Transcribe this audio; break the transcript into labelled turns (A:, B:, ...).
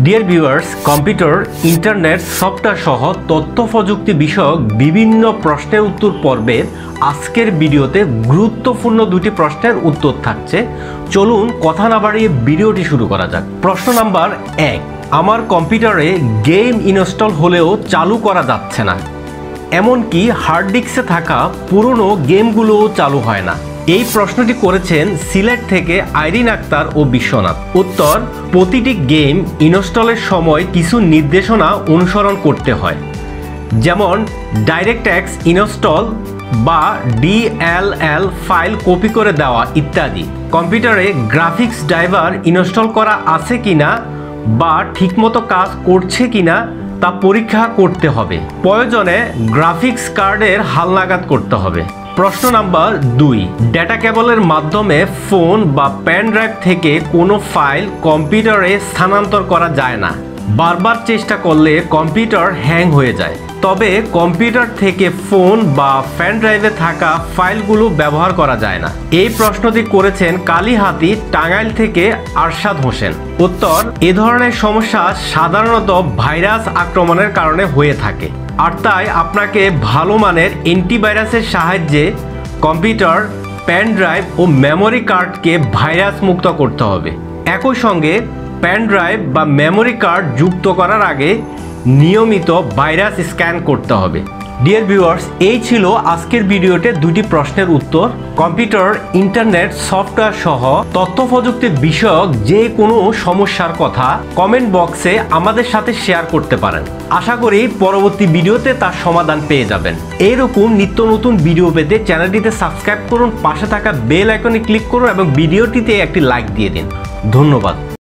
A: Dear viewers, computer, internet, software সহ তথ্য প্রযুক্তি বিষয়ক বিভিন্ন প্রশ্নের উত্তর পর্বের আজকের ভিডিওতে গুরুত্বপূর্ণ দুটি প্রশ্নের উত্তর থাকছে। চলুন কথা না বাড়িয়ে ভিডিওটি শুরু করা যাক। প্রশ্ন নাম্বার 1, আমার কম্পিউটারে গেম ইনস্টল হলেও চালু করা যাচ্ছে না, এমনকি হার্ড ডিস্কে থাকা পুরনো গেমগুলোও চালু হয় না। এই প্রশ্নটি করেছেন সিলেট থেকে আইরিন আক্তার ও বিশ্বনাথ। উত্তর, প্রতিটি গেম ইনস্টলের সময় কিছু নির্দেশনা অনুসরণ করতে হয়, যেমন ডাইরেক্টএক্স ইনস্টল বা DLL ফাইল কপি করে দেওয়া ইত্যাদি। কম্পিউটারে গ্রাফিক্স ড্রাইভার ইনস্টল করা আছে কিনা বা ঠিকমতো কাজ করছে কিনা তা পরীক্ষা করতে হবে। প্রয়োজনে গ্রাফিক্স কার্ডের হালনাগাদ করতে হবে। প্রশ্ন নাম্বার 2, ডেটা কেবলের মাধ্যমে ফোন বা পেন ড্রাইভ থেকে কোনো ফাইল কম্পিউটারে স্থানান্তর করা যায় না। বারবার চেষ্টা করলে কম্পিউটার হ্যাং হয়ে যায়। তবে কম্পিউটার থেকে ফোন বা পেন ড্রাইভে থাকা ফাইলগুলো ব্যবহার করা যায় না। এই প্রশ্নটি করেছেন কালীহাতি, টাঙ্গাইল থেকে আরশাদ হোসেন। উত্তর, এ ধরনের সমস্যা সাধারণত ভাইরাস আক্রমণের কারণে হয়ে থাকে, আর তাই আপনাকে ভালো মানের অ্যান্টিভাইরাসের সাহায্যে কম্পিউটার, পেন ড্রাইভ ও মেমোরি কার্ডকে ভাইরাস মুক্ত করতে হবে। একই সঙ্গে পেন ড্রাইভ বা মেমোরি কার্ড যুক্ত করার আগে নিয়মিত ভাইরাস স্ক্যান করতে হবে। ডিয়ার ভিউয়ার্স, এই ছিল আজকের ভিডিওতে দুটি প্রশ্নের উত্তর। কম্পিউটার, ইন্টারনেট, সফটওয়্যার সহ তথ্য প্রযুক্তি বিষয়ক যে কোনো সমস্যার কথা কমেন্ট বক্সে আমাদের সাথে শেয়ার করতে পারেন। আশা করি পরবর্তী ভিডিওতে তার সমাধান পেয়ে যাবেন। এইরকম নিত্য নতুন ভিডিও পেতে চ্যানেলটিতে সাবস্ক্রাইব করুন, পাশে থাকা বেল আইকনে ক্লিক করুন এবং ভিডিওটিতে একটি লাইক দিয়ে দিন। ধন্যবাদ।